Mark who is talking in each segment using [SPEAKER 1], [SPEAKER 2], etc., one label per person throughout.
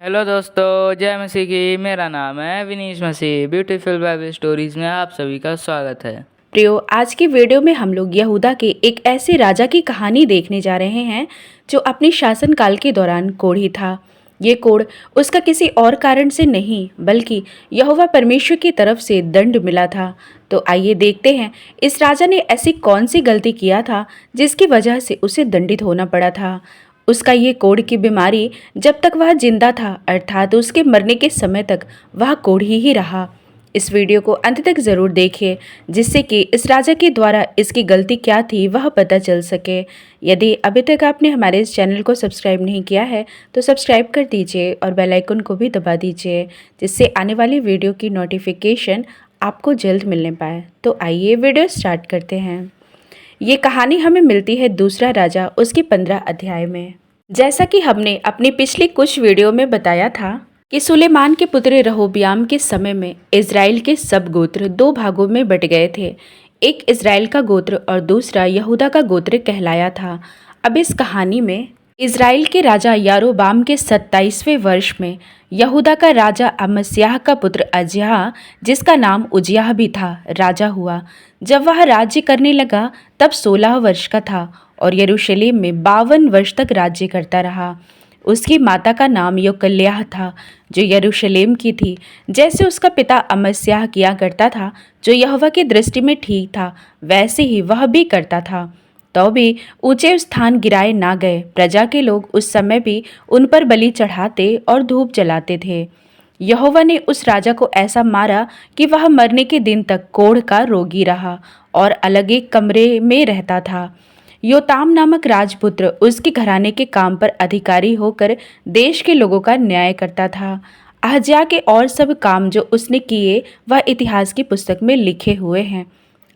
[SPEAKER 1] Hello दोस्तों, जय मसीह की। मेरा नाम है विनीश मसीह। ब्यूटीफुल बाइबल स्टोरीज में आप सभी का स्वागत है।
[SPEAKER 2] प्रियो, आज की वीडियो में हम लोग यहूदा के एक ऐसे राजा की कहानी देखने जा रहे हैं जो अपने शासनकाल के दौरान कोढ़ी था। ये कोढ़ उसका किसी और कारण से नहीं बल्कि यहोवा परमेश्वर की तरफ से दंड मिला था। तो आइए देखते हैं इस राजा ने ऐसी कौन सी गलती किया था जिसकी वजह से उसे दंडित होना पड़ा था। उसका ये कोढ़ की बीमारी जब तक वह जिंदा था अर्थात उसके मरने के समय तक वह कोढ़ी ही रहा। इस वीडियो को अंत तक ज़रूर देखिए जिससे कि इस राजा के द्वारा इसकी गलती क्या थी वह पता चल सके। यदि अभी तक आपने हमारे इस चैनल को सब्सक्राइब नहीं किया है तो सब्सक्राइब कर दीजिए और बेल आइकन को भी दबा दीजिए जिससे आने वाली वीडियो की नोटिफिकेशन आपको जल्द मिलने पाए। तो आइए वीडियो स्टार्ट करते हैं। ये कहानी हमें मिलती है दूसरा राजा उसके 15 अध्याय में। जैसा कि हमने अपनी पिछली कुछ वीडियो में बताया था कि सुलेमान के पुत्र रहोबियाम के समय में इज़राइल के सब गोत्र दो भागों में बट गए थे। एक इज़राइल का गोत्र और दूसरा यहूदा का गोत्र कहलाया था। अब इस कहानी में इज़राइल के राजा यारोबाम के 27वें वर्ष में यहूदा का राजा अमस्याह का पुत्र अजयाह, जिसका नाम उजियाह भी था, राजा हुआ। जब वह राज्य करने लगा तब 16 वर्ष का था और यरूशलेम में 52 वर्ष तक राज्य करता रहा। उसकी माता का नाम योकल्याह था जो यरूशलेम की थी। जैसे उसका पिता अमस्याह किया करता था जो यहोवा की दृष्टि में ठीक था वैसे ही वह भी करता था। तो भी ऊंचे स्थान गिराए ना गए। प्रजा के लोग उस समय भी उन पर बलि चढ़ाते और धूप जलाते थे। यहोवा ने उस राजा को ऐसा मारा कि वह मरने के दिन तक कोढ़ का रोगी रहा और अलग एक कमरे में रहता था। योताम नामक राजपुत्र उसके घराने के काम पर अधिकारी होकर देश के लोगों का न्याय करता था। अहज्याह के और सब काम जो उसने किए वह इतिहास की पुस्तक में लिखे हुए हैं।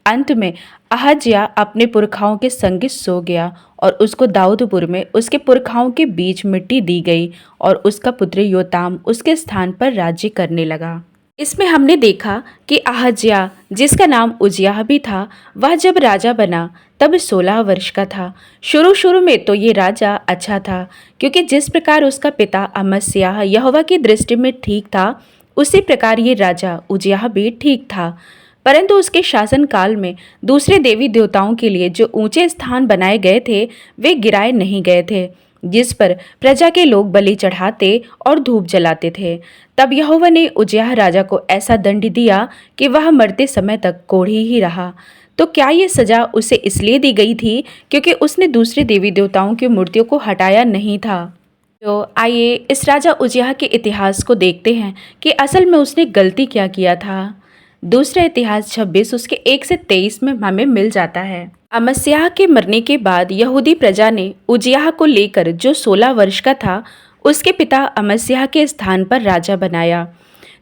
[SPEAKER 2] अंत में अहज्याह अपने पुरखाओं के संग सो गया और उसको दाऊदपुर में उसके पुरखाओं के बीच मिट्टी दी गई और उसका पुत्र योताम उसके स्थान पर राज्य करने लगा। इसमें हमने देखा कि अहज्याह, जिसका नाम उजियाह भी था, वह जब राजा बना तब 16 वर्ष का था। शुरू में तो ये राजा अच्छा था क्योंकि जिस प्रकार उसका पिता अमस्याह यहोवा की दृष्टि में ठीक था उसी प्रकार ये राजा उजियाह भी ठीक था। परंतु उसके शासन काल में दूसरे देवी देवताओं के लिए जो ऊंचे स्थान बनाए गए थे वे गिराए नहीं गए थे, जिस पर प्रजा के लोग बलि चढ़ाते और धूप जलाते थे। तब यहोवा ने उजियाह राजा को ऐसा दंड दिया कि वह मरते समय तक कोढ़ी ही रहा। तो क्या ये सजा उसे इसलिए दी गई थी क्योंकि उसने दूसरे देवी देवताओं की मूर्तियों को हटाया नहीं था? तो आइए इस राजा उजियाह के इतिहास को देखते हैं कि असल में उसने गलती क्या किया था। दूसरा इतिहास 26 उसके 1 से 23 में हमें मिल जाता है। अमस्याह के मरने के बाद यहूदी प्रजा ने उजियाह को लेकर, जो 16 वर्ष का था, उसके पिता अमस्याह के स्थान पर राजा बनाया।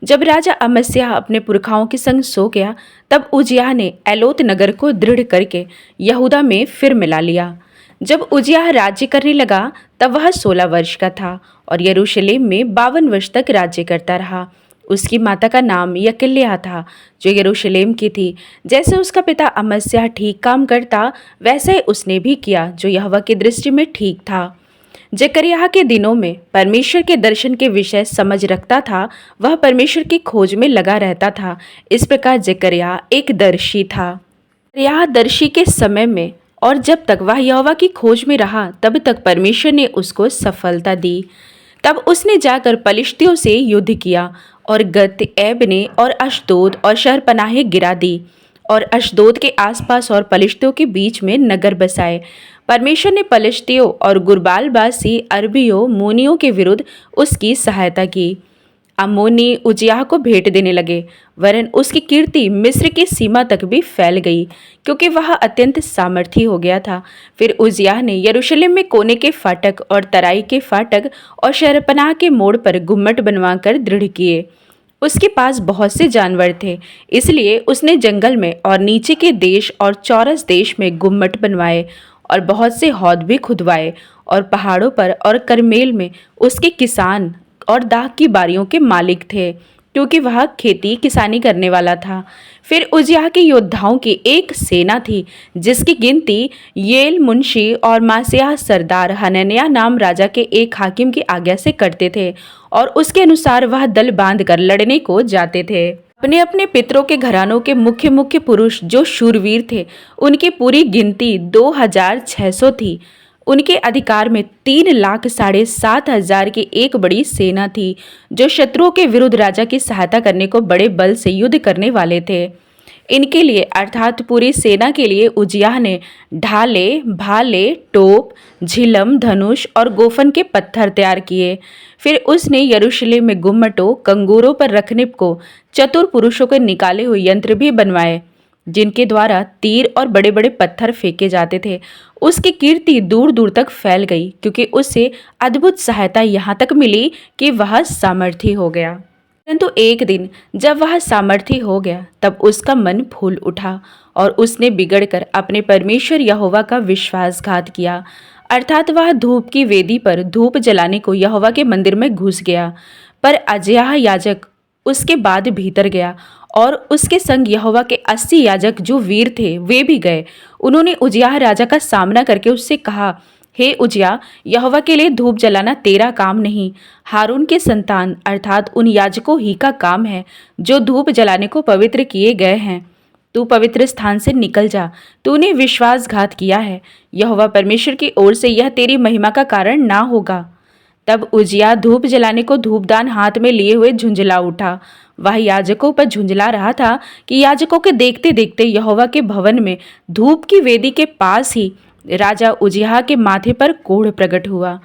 [SPEAKER 2] जब राजा अमस्याह अपने पुरखाओं के संग सो गया तब उजियाह ने एलोत नगर को दृढ़ करके यहूदा में फिर मिला लिया। जब उजियाह राज्य करने लगा तब वह 16 वर्ष का था और यरूशलेम में 52 वर्ष तक राज्य करता रहा। उसकी माता का नाम यकल्याह था जो यरूशलेम की थी। जैसे उसका पिता अमस्याह ठीक काम करता वैसे ही उसने भी किया जो यहोवा की दृष्टि में ठीक था। जकरिया के दिनों में परमेश्वर के दर्शन के विषय समझ रखता था, वह परमेश्वर की खोज में लगा रहता था। इस प्रकार जकरिया एक दर्शी था। जकरिया दर्शी के समय में और जब तक वह यहोवा की खोज में रहा तब तक परमेश्वर ने उसको सफलता दी। तब उसने जाकर पलिश्तियों से युद्ध किया और गत, एबने और अशदोद और शहरपनाहें गिरा दी और अशदोद के आसपास और पलिश्तियों के बीच में नगर बसाए। परमेश्वर ने पलिश्तियों और गुरबालबासी अरबियों मोनियों के विरुद्ध उसकी सहायता की। अम्मोनी उजियाह को भेंट देने लगे, वरन उसकी कीर्ति मिस्र की सीमा तक भी फैल गई क्योंकि वह अत्यंत सामर्थी हो गया था। फिर उजियाह ने यरूशलेम में कोने के फाटक और तराई के फाटक और शहरपनाह के मोड़ पर गुम्मट बनवाकर दृढ़ किए। उसके पास बहुत से जानवर थे, इसलिए उसने जंगल में और नीचे के देश और चौरस देश में गुम्मट बनवाए और बहुत से हौद भी खुदवाए। और पहाड़ों पर और करमेल में उसके किसान और दाख की बारियों के मालिक थे क्योंकि वह खेती किसानी करने वाला था। फिर उजियाह के योद्धाओं की एक सेना थी जिसकी गिनती येल मुंशी और मासेयाह सरदार हनन्याह नाम राजा के एक हाकिम की आज्ञा से करते थे और उसके अनुसार वह दल बांधकर लड़ने को जाते थे। अपने अपने पितरों के घरानों के मुख्य मुख्य पुरुष जो शूरवीर थे उनकी पूरी गिनती 2600 थी। उनके अधिकार में 3,07,500 की एक बड़ी सेना थी जो शत्रुओं के विरुद्ध राजा की सहायता करने को बड़े बल से युद्ध करने वाले थे। इनके लिए अर्थात पूरी सेना के लिए उजियाह ने ढाले, भाले, टोप, झिलम, धनुष और गोफन के पत्थर तैयार किए। फिर उसने यरूशलेम में गुम्मटों, कंगूरों पर रखने को चतुर पुरुषों के निकाले हुए यंत्र भी बनवाए जिनके द्वारा तीर और बड़े बड़े पत्थर फेंके जाते थे। उसकी कीर्ति दूर दूर तक फैल गई क्योंकि उसे अद्भुत सहायता यहाँ तक मिली कि वह सामर्थी हो गया। परंतु एक दिन जब वह सामर्थी हो गया तब उसका मन फूल उठा और उसने बिगड़कर अपने परमेश्वर यहोवा का विश्वासघात किया। अर्थात वह धूप की वेदी पर धूप जलाने को यहोवा के मंदिर में घुस गया। पर अजयाह याजक उसके बाद भीतर गया और उसके संग यहोवा के 80 याजक जो वीर थे वे भी गए। उन्होंने उजियाह राजा का सामना करके उससे कहा, हे उजियाह, यहोवा के लिए धूप जलाना तेरा काम नहीं, हारून के संतान अर्थात उन याजकों ही का काम है जो धूप जलाने को पवित्र किए गए हैं। तू पवित्र स्थान से निकल जा, तूने विश्वासघात किया है। यहोवा परमेश्वर की ओर से यह तेरी महिमा का कारण ना होगा। तब उजियाह धूप जलाने को धूपदान हाथ में लिए हुए झुंझला उठा। वह याजकों पर झुंझला रहा था कि याजकों के देखते देखते यहोवा के भवन में धूप की वेदी के पास ही राजा उजियाह के माथे पर कोढ़ प्रकट हुआ।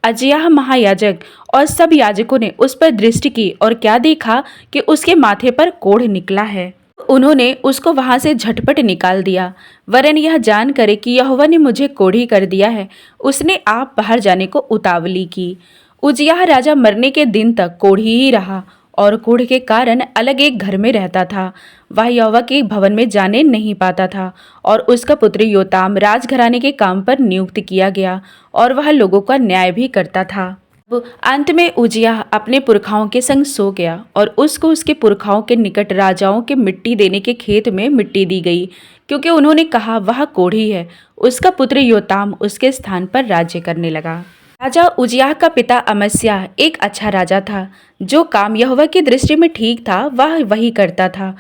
[SPEAKER 2] अजयाह महायाजक और सब याजकों ने उस पर दृष्टि की और क्या देखा कि उसके माथे पर कोढ़ निकला है। उन्होंने उसको वहां से झटपट निकाल दिया। वरन यह जान करे कि यहोवा ने मुझे कोढ़ी कर दिया है, उसने आप बाहर जाने को उतावली की। उजियाह राजा मरने के दिन तक कोढ़ी ही रहा और कोढ़ के कारण अलग एक घर में रहता था। वह यहोवा के भवन में जाने नहीं पाता था और उसका पुत्र योताम राजघराने के काम पर नियुक्त किया गया और वह लोगों का न्याय भी करता था। अंत में उजियाह अपने पुरखाओं के संग सो गया और उसको उसके पुरखाओं के निकट राजाओं के मिट्टी देने के खेत में मिट्टी दी गई क्योंकि उन्होंने कहा वह कोढ़ी है। उसका पुत्र योताम उसके स्थान पर राज्य करने लगा। राजा उजियाह का पिता अमस्याह एक अच्छा राजा था। जो काम यहोवा की दृष्टि में ठीक था वह वही करता था।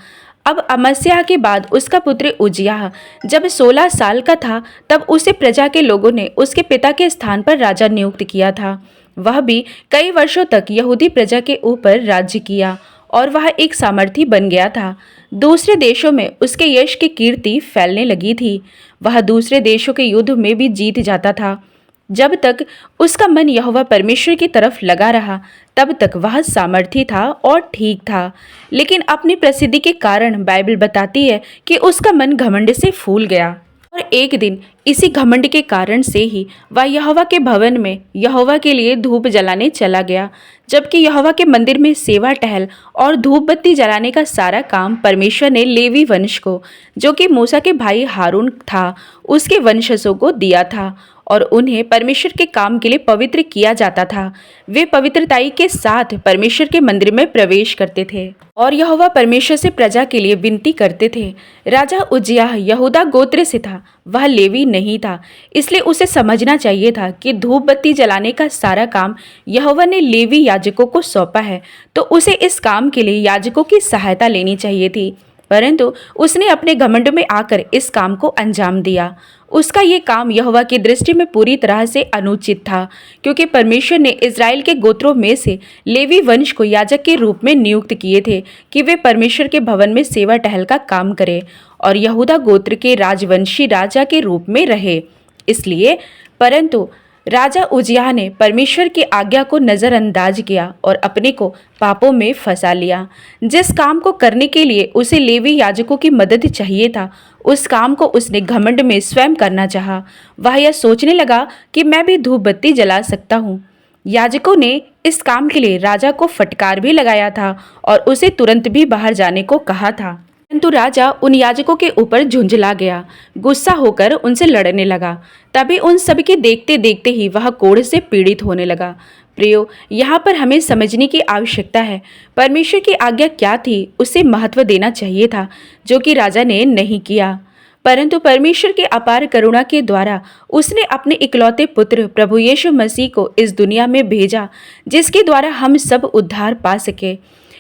[SPEAKER 2] अब अमस्याह के बाद उसका पुत्र उजियाह जब 16 साल का था तब उसे प्रजा के लोगों ने उसके पिता के स्थान पर राजा नियुक्त किया था। वह भी कई वर्षों तक यहूदी प्रजा के ऊपर राज्य किया और वह एक सामर्थी बन गया था। दूसरे देशों में उसके यश की कीर्ति फैलने लगी थी। वह दूसरे देशों के युद्ध में भी जीत जाता था। जब तक उसका मन यहोवा परमेश्वर की तरफ लगा रहा तब तक वह सामर्थी था और ठीक था। लेकिन अपनी प्रसिद्धि के कारण बाइबल बताती है कि उसका मन घमंड से फूल गया और एक दिन इसी घमंड के कारण से ही वह यहोवा के भवन में यहोवा के लिए धूप जलाने चला गया, जबकि यहोवा के मंदिर में सेवा टहल और धूप बत्ती जलाने का सारा काम परमेश्वर ने लेवी वंश को, जो कि मूसा के भाई हारून था, उसके वंशजों को दिया था और उन्हें परमेश्वर के काम के लिए पवित्र किया जाता था। वे पवित्रताई के साथ परमेश्वर के मंदिर में प्रवेश करते थे और यहोवा परमेश्वर से प्रजा के लिए विनती करते थे। राजा उजियाह यहूदा गोत्र से था, वह लेवी नहीं था, इसलिए उसे समझना चाहिए था कि धूप बत्ती जलाने का सारा काम यहोवा ने लेवी याजकों को सौंपा है, तो उसे इस काम के लिए याजकों की सहायता लेनी चाहिए थी। परंतु उसने अपने घमंड में आकर इस काम को अंजाम दिया। उसका ये काम यहोवा की दृष्टि में पूरी तरह से अनुचित था, क्योंकि परमेश्वर ने इज़राइल के गोत्रों में से लेवी वंश को याजक के रूप में नियुक्त किए थे कि वे परमेश्वर के भवन में सेवा टहल का काम करें और यहूदा गोत्र के राजवंशी राजा के रूप में रहे। इसलिए परंतु राजा उजियाह ने परमेश्वर की आज्ञा को नज़रअंदाज किया और अपने को पापों में फंसा लिया। जिस काम को करने के लिए उसे लेवी याजकों की मदद चाहिए था, उस काम को उसने घमंड में स्वयं करना चाहा। वह यह सोचने लगा कि मैं भी धूप बत्ती जला सकता हूँ। याजकों ने इस काम के लिए राजा को फटकार भी लगाया था और उसे तुरंत भी बाहर जाने को कहा था, परंतु राजा उन याजकों के ऊपर झुंझला गया, गुस्सा होकर उनसे लड़ने लगा। तभी उन सभी के देखते देखते ही वह कोढ़ से पीड़ित होने लगा। प्रियो, यहाँ पर हमें समझने की आवश्यकता है परमेश्वर की आज्ञा क्या थी। उसे महत्व देना चाहिए था, जो कि राजा ने नहीं किया। परंतु परमेश्वर की अपार करुणा के द्वारा उसने अपने इकलौते पुत्र प्रभु यीशु मसीह को इस दुनिया में भेजा, जिसके द्वारा हम सब उद्धार पा सके।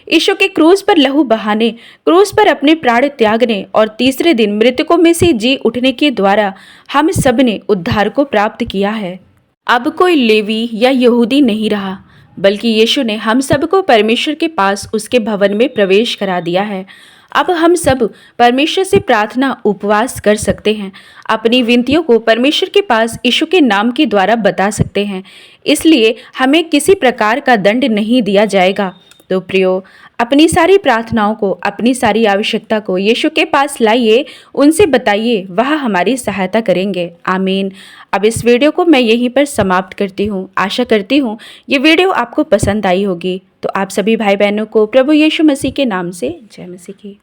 [SPEAKER 2] यीशु के क्रूस पर लहू बहाने, क्रूस पर अपने प्राण त्यागने और तीसरे दिन मृतकों में से जी उठने के द्वारा हम सब ने उद्धार को प्राप्त किया है। अब कोई लेवी या यहूदी नहीं रहा, बल्कि यीशु ने हम सबको परमेश्वर के पास उसके भवन में प्रवेश करा दिया है। अब हम सब परमेश्वर से प्रार्थना उपवास कर सकते हैं, अपनी विनतियों को परमेश्वर के पास यीशु के नाम के द्वारा बता सकते हैं। इसलिए हमें किसी प्रकार का दंड नहीं दिया जाएगा। तो प्रियो, अपनी सारी प्रार्थनाओं को, अपनी सारी आवश्यकता को यीशु के पास लाइए, उनसे बताइए, वह हमारी सहायता करेंगे। आमीन। अब इस वीडियो को मैं यहीं पर समाप्त करती हूँ। आशा करती हूँ ये वीडियो आपको पसंद आई होगी। तो आप सभी भाई बहनों को प्रभु यीशु मसीह के नाम से जय मसीह की।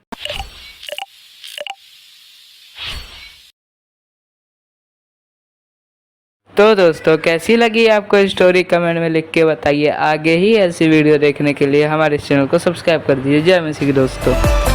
[SPEAKER 1] तो दोस्तों, कैसी लगी आपको स्टोरी कमेंट में लिख के बताइए। आगे ही ऐसी वीडियो देखने के लिए हमारे चैनल को सब्सक्राइब कर दीजिए। जय मसीह की दोस्तों।